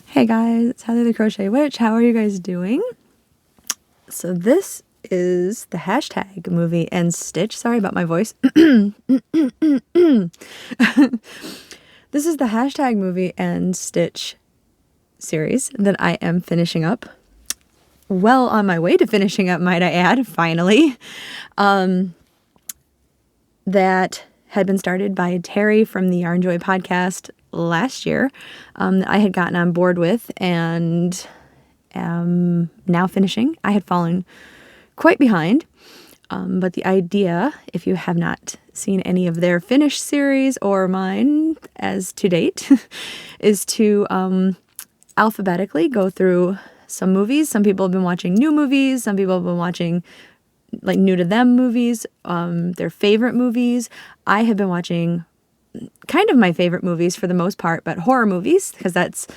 Hey guys, it's Heather the Crochet Witch. How are you guys doing? So this is the hashtag movie and stitch. Sorry about my voice. This is the hashtag movie and stitch series that I am finishing up. Well on my way to finishing up, might I add, finally. That had been started by Terry from the Yarn Joy podcast last year. I had gotten on board with and am now finishing. I had fallen quite behind, but the idea, if you have not seen any of their finished series or mine as to date, is to alphabetically go through some movies. Some people have been watching new movies. Some people have been watching like new to them movies, their favorite movies. I have been watching kind of my favorite movies for the most part, but horror movies, because that's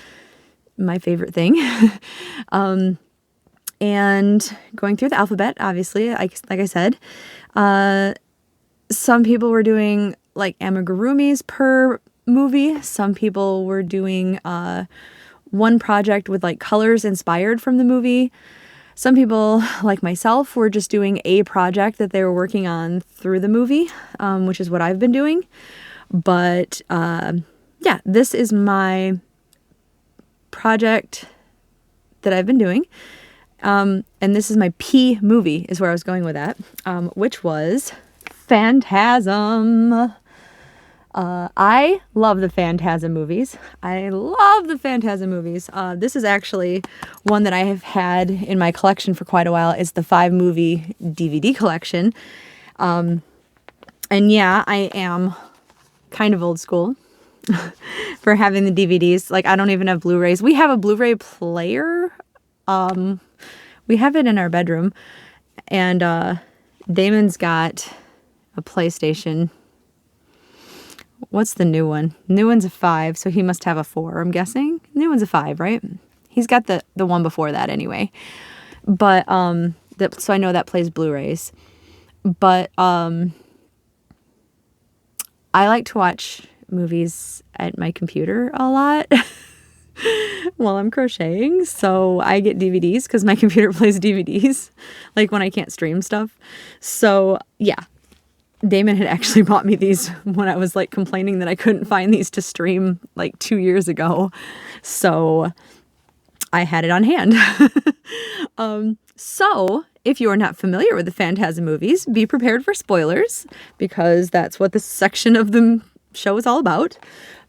my favorite thing. And going through the alphabet, obviously, like I said, some people were doing like amigurumis per movie. Some people were doing one project with like colors inspired from the movie. Some people, like myself, were just doing a project that they were working on through the movie, which is what I've been doing. But yeah, this is my project that I've been doing. And this is my P movie, is where I was going with that, which was Phantasm. I love the Phantasm movies. This is actually one that I have had in my collection for quite a while. It's the 5-movie DVD collection. And yeah, I am kind of old school for having the DVDs. Like, I don't even have Blu-rays. We have a Blu-ray player. We have it in our bedroom. And Damon's got a PlayStation. What's the new one? New one's a 5, so he must have a 4, I'm guessing. New one's a 5, right? He's got the one before that anyway. But so I know that plays Blu-rays. But I like to watch movies at my computer a lot while I'm crocheting. So I get DVDs because my computer plays DVDs, like when I can't stream stuff. So yeah. Damon had actually bought me these when I was like complaining that I couldn't find these to stream like 2 years ago. So I had it on hand. So if you are not familiar with the Phantasm movies, be prepared for spoilers, because that's what this section of the show is all about.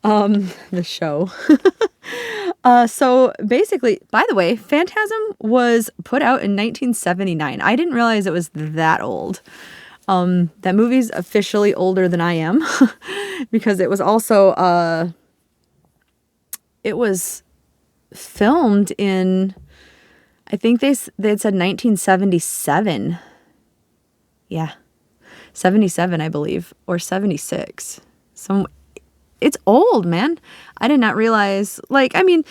The show. So basically, by the way, Phantasm was put out in 1979. I didn't realize it was that old. That movie's officially older than I am because it was also, it was filmed in, I think they had said 1977. Yeah. 77, I believe, or 76. It's old, man. I did not realize, like, I mean,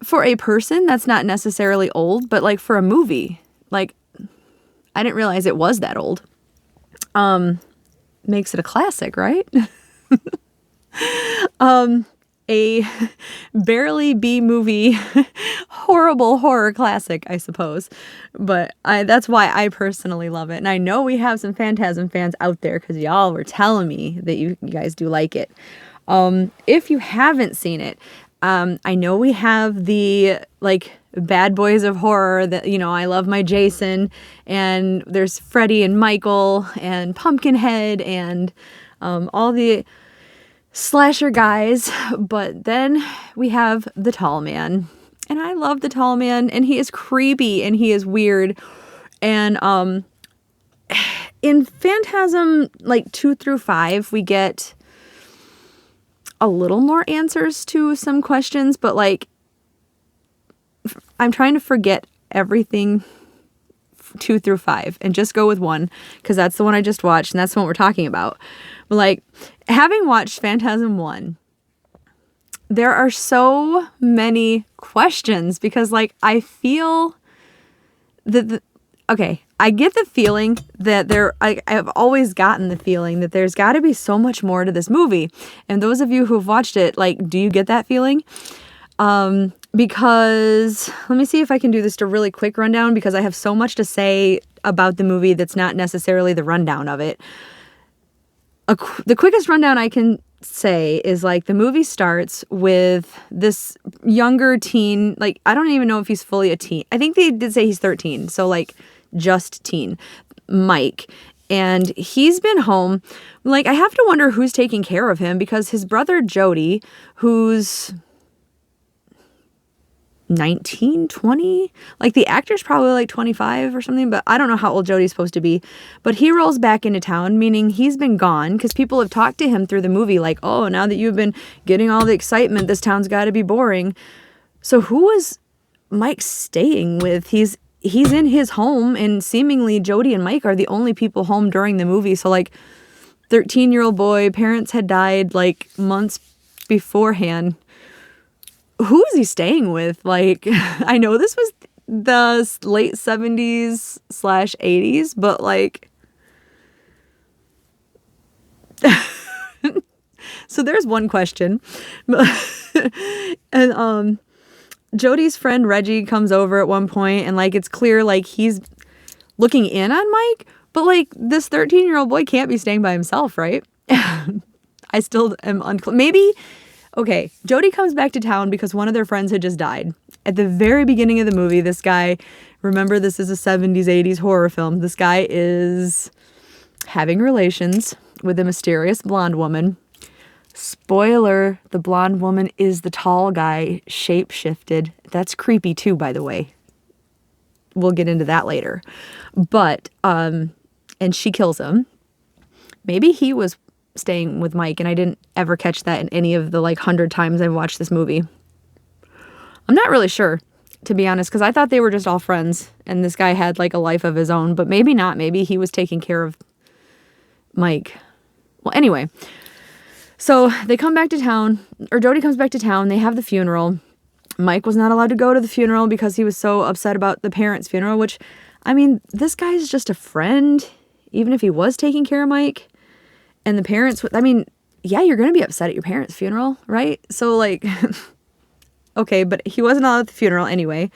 for a person, that's not necessarily old, but like for a movie, like, I didn't realize it was that old. Makes it a classic, right? A barely B-movie, horrible horror classic, I suppose. But that's why I personally love it. And I know we have some Phantasm fans out there, because y'all were telling me that you guys do like it. If you haven't seen it, I know we have the, like, bad boys of horror that, you know, I love my Jason, and there's Freddy and Michael and Pumpkinhead and all the slasher guys. But then we have the Tall Man, and I love the Tall Man, and he is creepy and he is weird. And in Phantasm, like 2 through 5, we get a little more answers to some questions, but like, I'm trying to forget everything 2 through 5 and just go with 1, because that's the one I just watched and that's the one we're talking about. But like, having watched Phantasm 1, there are so many questions, because like, I feel that I get the feeling that I've always gotten the feeling that there's got to be so much more to this movie. And those of you who've watched it, like, do you get that feeling? because let me see if I can do this a really quick rundown, because I have so much to say about the movie that's not necessarily the rundown of it. The quickest rundown I can say is like the movie starts with this younger teen, like I don't even know if he's fully a teen. I think they did say he's 13, so like just teen, Mike. And he's been home. Like I have to wonder who's taking care of him, because his brother Jody, who's 19, 20, like the actor's probably like 25 or something, but I don't know how old Jody's supposed to be. But he rolls back into town, meaning he's been gone, because people have talked to him through the movie like, oh, now that you've been getting all the excitement, this town's got to be boring. So who was Mike staying with? He's in his home, and seemingly Jody and Mike are the only people home during the movie. So like 13-year-old boy, parents had died like months beforehand. Who is he staying with? Like, I know this was the late 70s / 80s, but like, so there's one question. And Jody's friend Reggie comes over at one point, and like it's clear like he's looking in on Mike, but like this 13-year-old boy can't be staying by himself, right? I still am unclear. Maybe. Okay, Jody comes back to town because one of their friends had just died. At the very beginning of the movie, this guy, remember this is a 70s, 80s horror film, this guy is having relations with a mysterious blonde woman. Spoiler, the blonde woman is the tall guy, shape-shifted. That's creepy too, by the way. We'll get into that later. But, and she kills him. Maybe he was staying with Mike, and I didn't ever catch that in any of the like 100 times I've watched this movie. I'm not really sure, to be honest, because I thought they were just all friends, and this guy had like a life of his own, but maybe not. Maybe he was taking care of Mike. Well, anyway, so they come back to town, or Jody comes back to town, they have the funeral. Mike was not allowed to go to the funeral because he was so upset about the parents' funeral, which, I mean, this guy's just a friend, even if he was taking care of Mike. And the parents, I mean, yeah, you're going to be upset at your parents' funeral, right? So like, okay, but he wasn't allowed at the funeral anyway.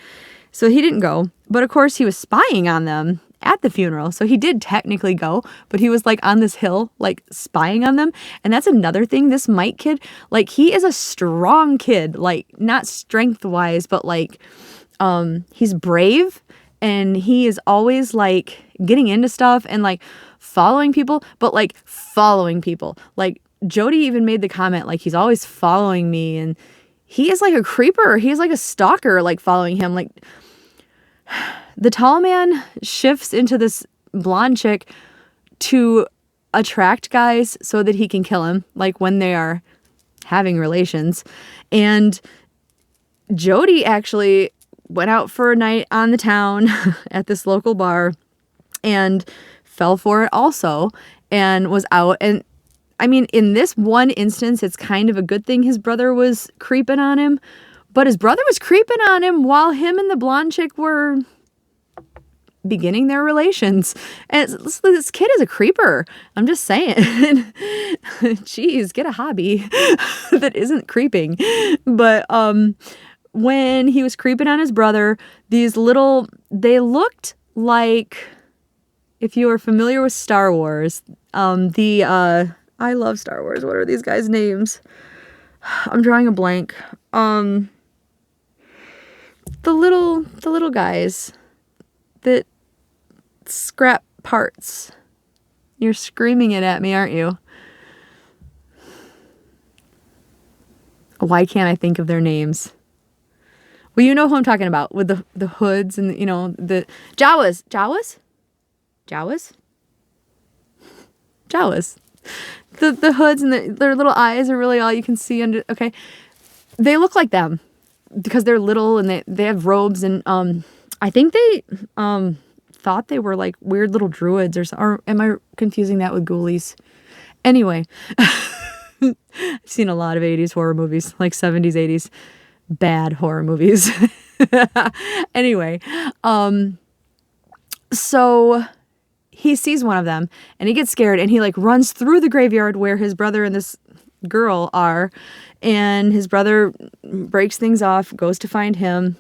So he didn't go. But of course he was spying on them at the funeral. So he did technically go, but he was like on this hill, like spying on them. And that's another thing. This Mike kid, like he is a strong kid, like not strength wise, but like, he's brave, and he is always like getting into stuff and like following people, but like following people. Like Jody even made the comment, like he's always following me, and he is like a creeper. He's like a stalker, like following him. Like the tall man shifts into this blonde chick to attract guys so that he can kill him, like when they are having relations. And Jody actually went out for a night on the town at this local bar and fell for it also, and was out. And I mean, in this one instance, it's kind of a good thing his brother was creeping on him, but his brother was creeping on him while him and the blonde chick were beginning their relations. And this kid is a creeper. I'm just saying. Jeez, get a hobby that isn't creeping. But when he was creeping on his brother, they looked like, if you are familiar with Star Wars, I love Star Wars. What are these guys' names? I'm drawing a blank. The little guys that scrap parts. You're screaming it at me, aren't you? Why can't I think of their names? Well, you know who I'm talking about, with the hoods and, you know, the Jawas. The hoods and their little eyes are really all you can see under. Okay, they look like them because they're little and they have robes, and I think they thought they were like weird little druids or am I confusing that with ghoulies? Anyway, I've seen a lot of 80s horror movies, like 70s, 80s. Bad horror movies. Anyway, so he sees one of them and he gets scared and he like runs through the graveyard where his brother and this girl are, and his brother breaks things off, goes to find him,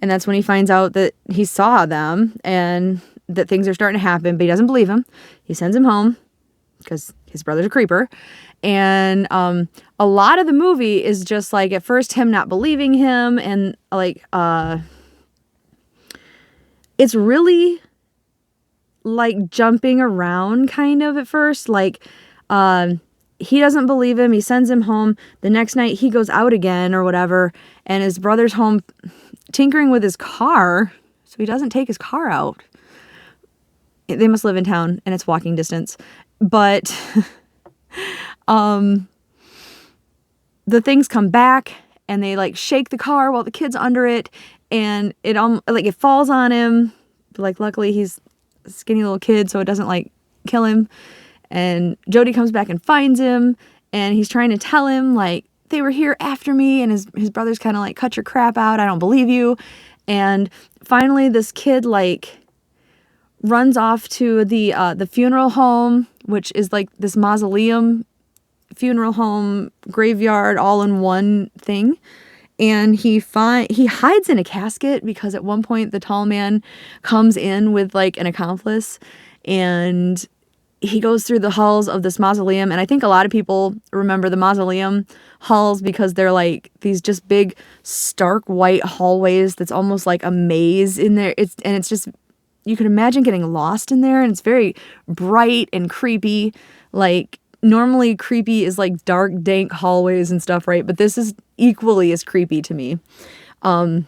and that's when he finds out that he saw them and that things are starting to happen, but he doesn't believe him. He sends him home because his brother's a creeper. And a lot of the movie is just like at first him not believing him, and like it's really like jumping around kind of at first. Like he doesn't believe him. He sends him home. The next night he goes out again or whatever, and his brother's home tinkering with his car, so he doesn't take his car out. They must live in town and it's walking distance. But the things come back and they like shake the car while the kid's under it, and it like it falls on him. Like luckily he's a skinny little kid, so it doesn't like kill him. And Jody comes back and finds him, and he's trying to tell him like they were here after me, and his brother's kind of like, cut your crap out, I don't believe you. And finally this kid like runs off to the funeral home, which is like this mausoleum, funeral home, graveyard, all in one thing. And he hides in a casket because at one point the tall man comes in with like an accomplice, and he goes through the halls of this mausoleum. And I think a lot of people remember the mausoleum halls because they're like these just big stark white hallways that's almost like a maze in there. It's just, you can imagine getting lost in there, and it's very bright and creepy. Like normally creepy is like dark, dank hallways and stuff, right? But this is equally as creepy to me. And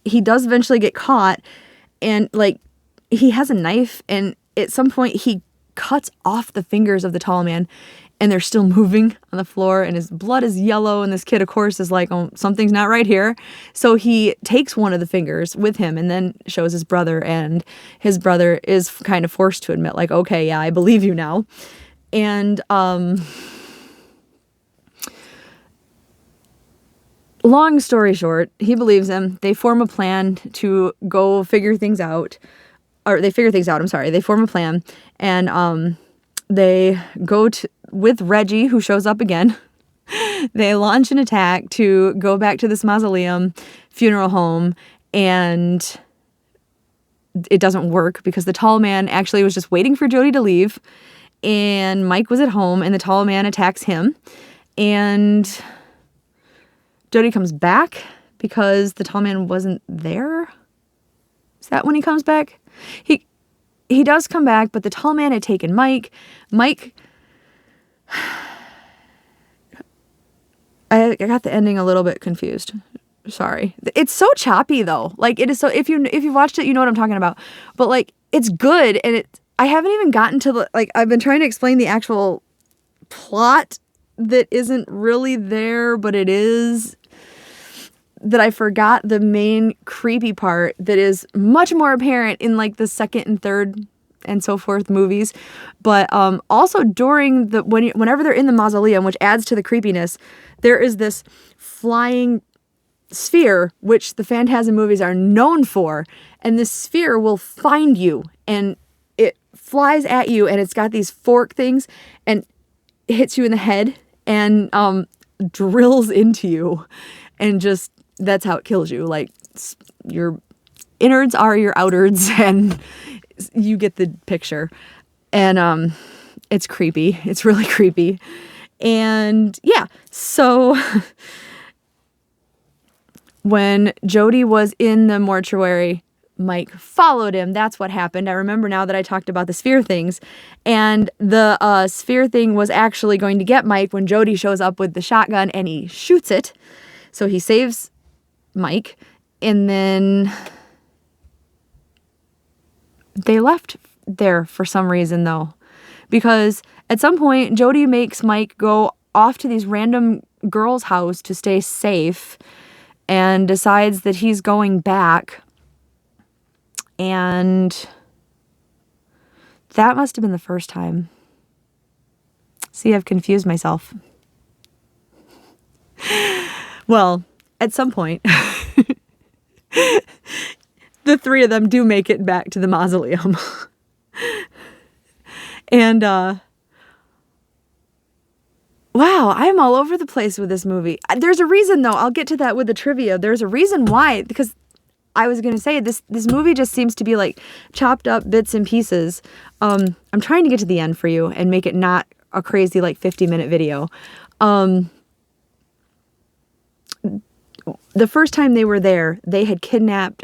he does eventually get caught, and like he has a knife, and at some point he cuts off the fingers of the tall man, and they're still moving on the floor, and his blood is yellow, and this kid of course is like, oh, something's not right here. So he takes one of the fingers with him and then shows his brother, and his brother is kind of forced to admit like, okay, yeah, I believe you now. And long story short, he believes him. They form a plan to go figure things out. Or they figure things out, I'm sorry. They form a plan, and they go with Reggie, who shows up again. They launch an attack to go back to this mausoleum funeral home, and it doesn't work because the tall man actually was just waiting for Jody to leave, and Mike was at home, and the tall man attacks him, and Jody comes back because the tall man wasn't there. Is that when he comes back? He does come back, but the tall man had taken Mike. I got the ending a little bit confused. Sorry. It's so choppy though. Like it is so, if you watched it, you know what I'm talking about. But like it's good, and I haven't even gotten to the, like, I've been trying to explain the actual plot that isn't really there, but it is, that I forgot the main creepy part that is much more apparent in like the second and third and so forth movies. But also during whenever they're in the mausoleum, which adds to the creepiness, there is this flying sphere, which the Phantasm movies are known for. And this sphere will find you, and it flies at you, and it's got these fork things, and it hits you in the head and drills into you, and just, that's how it kills you. Like your innards are your outards, and you get the picture. And it's creepy. It's really creepy. And yeah, so when Jody was in the mortuary, Mike followed him. That's what happened. I remember now that I talked about the sphere things. And the sphere thing was actually going to get Mike when Jody shows up with the shotgun and he shoots it. So he saves Mike, and then they left there for some reason though, because at some point Jody makes Mike go off to these random girl's house to stay safe, and decides that he's going back, and that must have been the first time. See, I've confused myself. Well, at some point, the three of them do make it back to the mausoleum. And Wow, I'm all over the place with this movie. There's a reason, though. I'll get to that with the trivia. There's a reason why, because I was going to say this movie just seems to be like chopped up bits and pieces. I'm trying to get to the end for you and make it not a crazy like 50-minute video. The first time they were there, they had kidnapped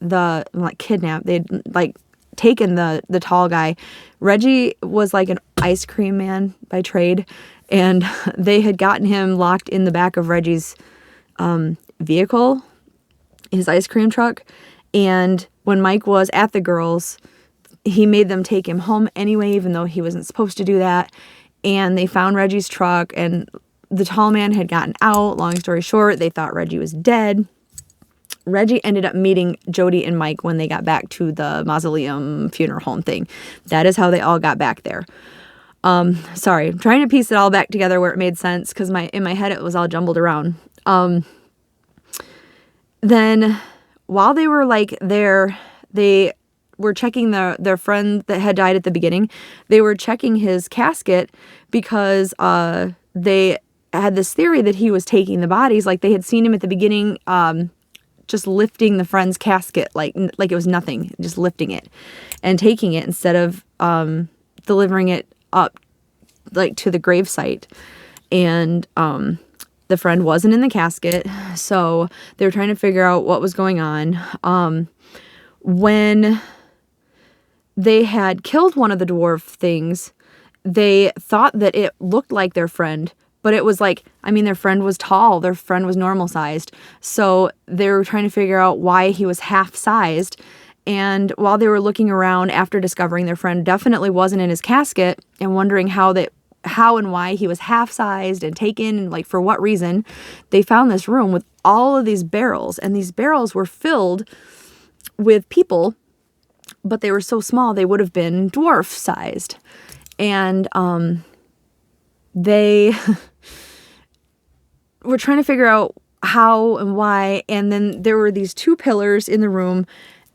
they'd like taken the tall guy. Reggie was like an ice cream man by trade, and they had gotten him locked in the back of Reggie's vehicle, his ice cream truck. And when Mike was at the girls, he made them take him home anyway, even though he wasn't supposed to do that. And they found Reggie's truck, and the tall man had gotten out. Long story short, they thought Reggie was dead. Reggie ended up meeting Jody and Mike when they got back to the mausoleum funeral home thing. That is how they all got back there. Sorry, I'm trying to piece it all back together where it made sense, because in my head it was all jumbled around. Then while they were like there, they were checking their friend that had died at the beginning. They were checking his casket because they had this theory that he was taking the bodies. Like they had seen him at the beginning, just lifting the friend's casket like it was nothing, just lifting it and taking it instead of delivering it up like to the gravesite. And the friend wasn't in the casket, so they were trying to figure out what was going on. When they had killed one of the dwarf things, they thought that it looked like their friend, but it was like, I mean, their friend was tall, their friend was normal sized. So they were trying to figure out why he was half sized. And while they were looking around after discovering their friend definitely wasn't in his casket and wondering how and why he was half sized and taken and like for what reason, they found this room with all of these barrels, and these barrels were filled with people, but they were so small they would have been dwarf sized. And they were trying to figure out how and why. And then there were these two pillars in the room,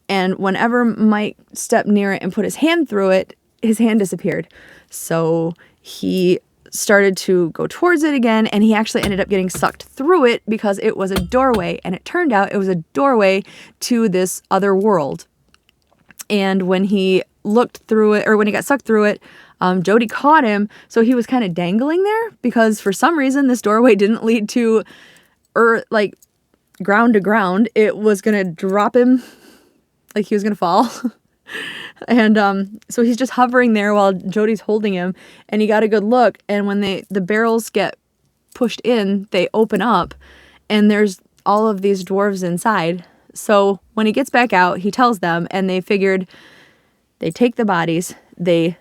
and whenever Mike stepped near it and put his hand through it, his hand disappeared. So he started to go towards it again, and he actually ended up getting sucked through it because it was a doorway, and it turned out it was a doorway to this other world. And when he looked through it, or when he got sucked through it, Jody caught him, so he was kind of dangling there because for some reason this doorway didn't lead to like ground to ground. It was gonna drop him, like he was gonna fall. And so he's just hovering there while Jody's holding him, and he got a good look. And when the barrels get pushed in, they open up, and there's all of these dwarves inside. So when he gets back out, he tells them, and they figured they take the bodies, they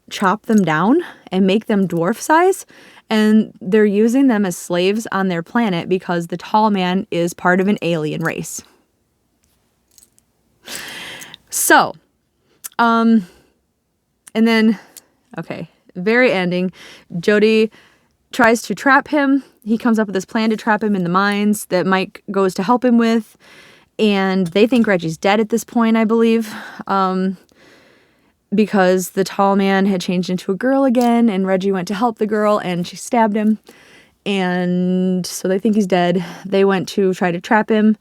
chop them down and make them dwarf size, and they're using them as slaves on their planet because the tall man is part of an alien race. So, and then, okay, very ending, Jody tries to trap him. He comes up with this plan to trap him in the mines that Mike goes to help him with, and they think Reggie's dead at this point, I believe, because the tall man had changed into a girl again, and Reggie went to help the girl, and she stabbed him, and so they think he's dead. They went to try to trap him,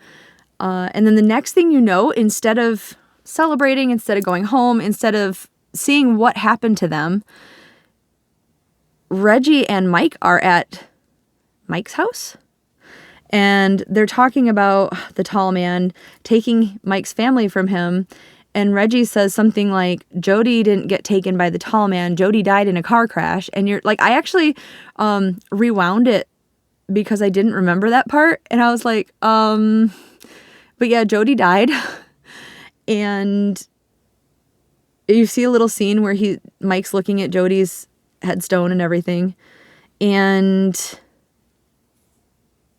and then the next thing you know, instead of celebrating, instead of going home, instead of seeing what happened to them, Reggie and Mike are at Mike's house, and they're talking about the tall man taking Mike's family from him. And Reggie says something like, Jody didn't get taken by the tall man. Jody died in a car crash. And you're like, I actually rewound it because I didn't remember that part. And I was like, but yeah, Jody died. And you see a little scene where Mike's looking at Jody's headstone and everything. And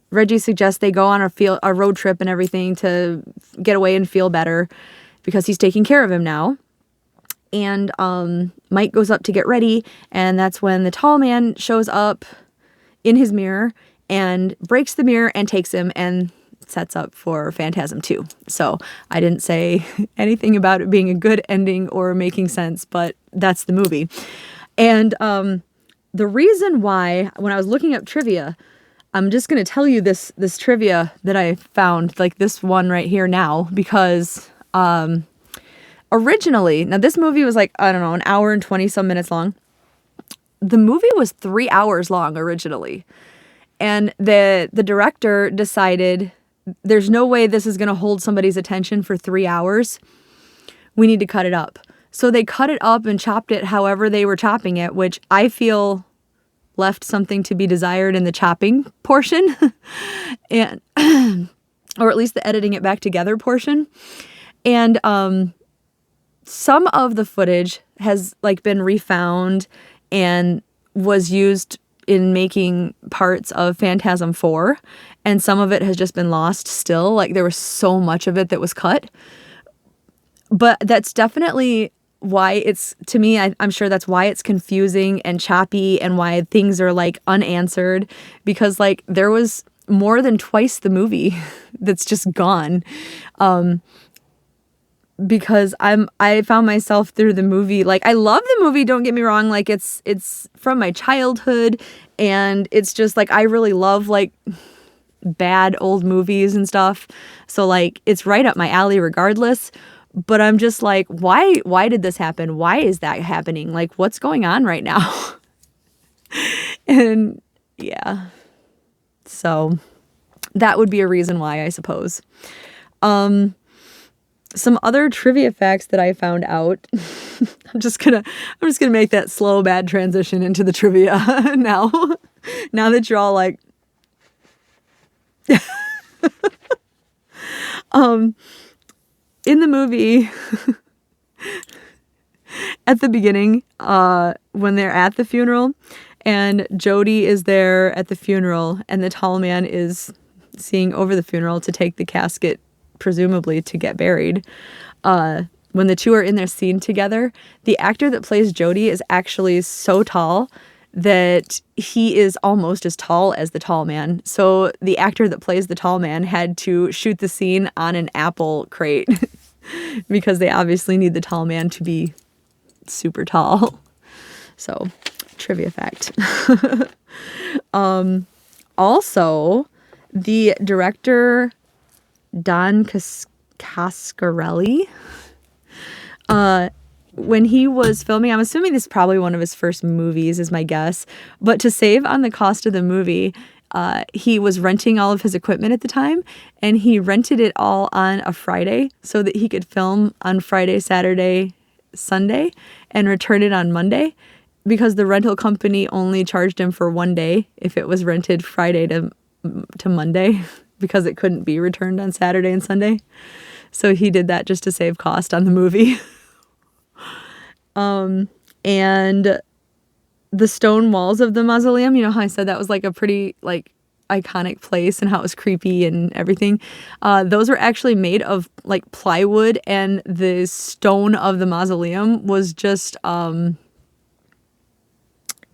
Reggie suggests they go on a road trip and everything to get away and feel better, because he's taking care of him now. And Mike goes up to get ready, and that's when the tall man shows up in his mirror and breaks the mirror and takes him and sets up for Phantasm 2. So I didn't say anything about it being a good ending or making sense, but that's the movie. And the reason why, when I was looking up trivia, I'm just going to tell you this trivia that I found, like this one right here now, because originally, now this movie was like, I don't know, an hour and 20 some minutes long. The movie was 3 hours long originally. And the director decided there's no way this is going to hold somebody's attention for 3 hours. We need to cut it up. So they cut it up and chopped it however they were chopping it, which I feel left something to be desired in the chopping portion, and or at least the editing it back together portion. And some of the footage has like been refound and was used in making parts of Phantasm 4, and some of it has just been lost still. Like there was so much of it that was cut. But that's definitely why it's, to me, I'm sure that's why it's confusing and choppy and why things are like unanswered, because like there was more than twice the movie that's just gone. Because I found myself through the movie, like I love the movie, don't get me wrong, like it's from my childhood, and it's just like I really love like bad old movies and stuff, so like it's right up my alley regardless. But I'm just like, why did this happen? Why is that happening? Like what's going on right now? And yeah, so that would be a reason why, I suppose. Some other trivia facts that I found out. I'm just gonna make that slow bad transition into the trivia now. Now that you're all like, in the movie, at the beginning, when they're at the funeral, and Jody is there at the funeral, and the tall man is seeing over the funeral to take the casket, presumably to get buried. When the two are in their scene together, the actor that plays Jody is actually so tall that he is almost as tall as the tall man. So the actor that plays the tall man had to shoot the scene on an apple crate because they obviously need the tall man to be super tall. So, trivia fact. Also, the director Don Coscarelli, when he was filming, I'm assuming this is probably one of his first movies is my guess, but to save on the cost of the movie, he was renting all of his equipment at the time, and he rented it all on a Friday so that he could film on Friday, Saturday, Sunday, and return it on Monday, because the rental company only charged him for one day if it was rented Friday to Monday, because it couldn't be returned on Saturday and Sunday. So he did that just to save cost on the movie. And the stone walls of the mausoleum, you know how I said that was like a pretty like iconic place and how it was creepy and everything. Those were actually made of like plywood, and the stone of the mausoleum was just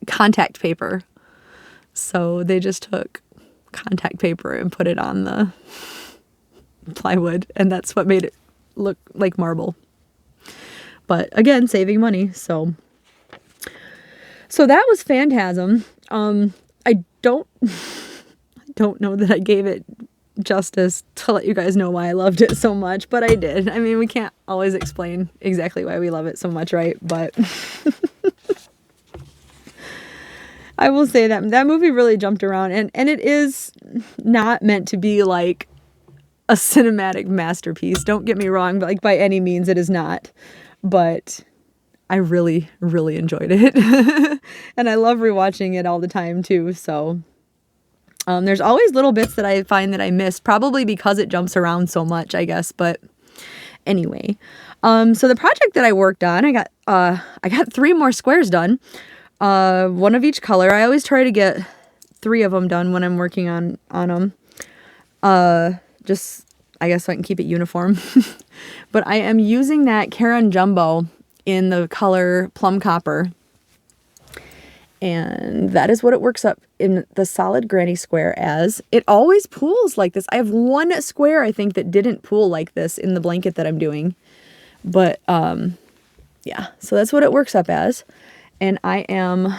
contact paper. So they just took contact paper and put it on the plywood, and that's what made it look like marble. But again, saving money. So that was Phantasm. I don't know that I gave it justice to let you guys know why I loved it so much, but I did. I mean, we can't always explain exactly why we love it so much, right? But I will say that movie really jumped around, and it is not meant to be like a cinematic masterpiece. Don't get me wrong, but like by any means it is not. But I really, really enjoyed it. And I love rewatching it all the time too. So there's always little bits that I find that I miss, probably because it jumps around so much, I guess. But anyway, so the project that I worked on, I got 3 more squares done. One of each color. I always try to get 3 of them done when I'm working on them. Just, I guess, so I can keep it uniform. But I am using that Karen Jumbo in the color Plum Copper. And that is what it works up in the solid granny square as. It always pools like this. I have 1 square, I think, that didn't pool like this in the blanket that I'm doing. But, yeah, so that's what it works up as. And I am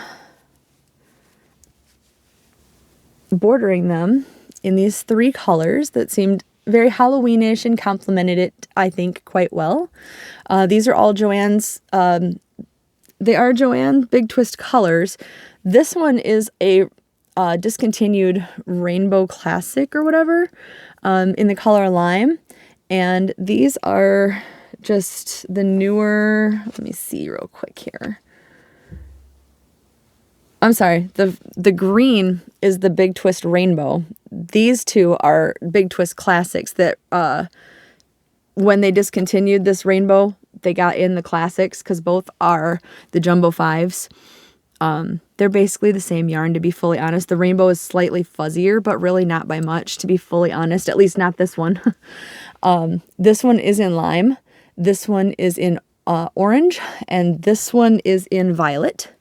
bordering them in these 3 colors that seemed very Halloweenish and complemented it, I think, quite well. These are all Joann's, they are Joann Big Twist colors. This one is a discontinued Rainbow Classic or whatever, in the color Lime. And these are just the newer, let me see real quick here. I'm sorry, the green is the Big Twist Rainbow. These two are Big Twist Classics that when they discontinued this rainbow, they got in the classics because both are the Jumbo 5s. They're basically the same yarn, to be fully honest. The rainbow is slightly fuzzier, but really not by much, to be fully honest. At least not this one. This one is in lime. This one is in orange. And this one is in violet.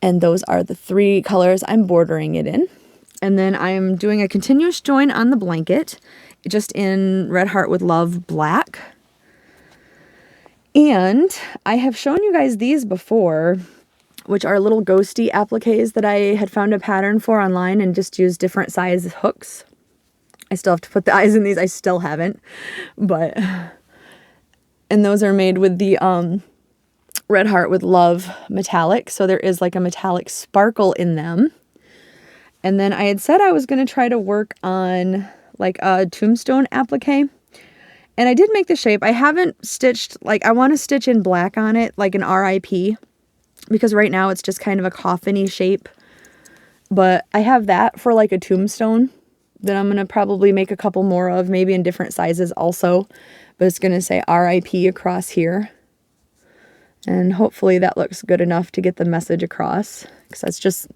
And those are the 3 colors I'm bordering it in. And then I'm doing a continuous join on the blanket, just in Red Heart with Love black. And I have shown you guys these before, which are little ghosty appliques that I had found a pattern for online and just used different size hooks. I still have to put the eyes in these. I still haven't. But, and those are made with the Red Heart with Love metallic. So there is like a metallic sparkle in them. And then I had said I was going to try to work on like a tombstone applique. And I did make the shape. I haven't stitched, like I want to stitch in black on it, like an RIP. Because right now it's just kind of a coffin-y shape. But I have that for like a tombstone that I'm going to probably make a couple more of, maybe in different sizes also. But it's going to say RIP across here. And hopefully that looks good enough to get the message across. Because that's just,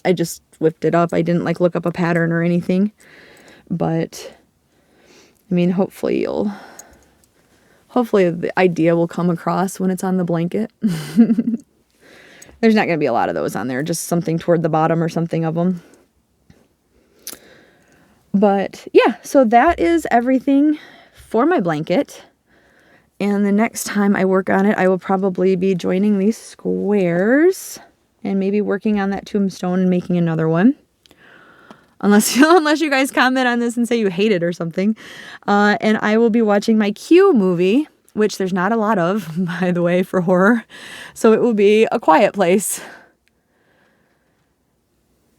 I just whipped it up. I didn't like look up a pattern or anything. But, I mean, hopefully the idea will come across when it's on the blanket. There's not going to be a lot of those on there. Just something toward the bottom or something of them. But, yeah. So that is everything for my blanket. And the next time I work on it, I will probably be joining these squares and maybe working on that tombstone and making another one. Unless you guys comment on this and say you hate it or something. And I will be watching my Q movie, which there's not a lot of, by the way, for horror. So it will be A Quiet Place.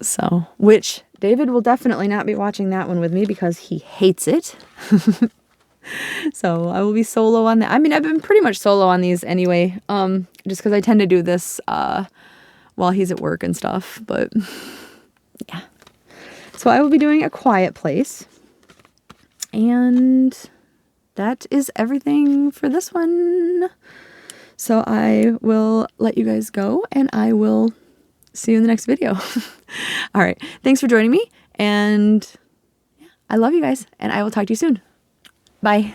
So, which David will definitely not be watching that one with me because he hates it. So I will be solo on that. I mean, I've been pretty much solo on these anyway, just because I tend to do this while he's at work and stuff. But yeah. So I will be doing A Quiet Place. And that is everything for this one. So I will let you guys go and I will see you in the next video. All right. Thanks for joining me. And I love you guys. And I will talk to you soon. Bye.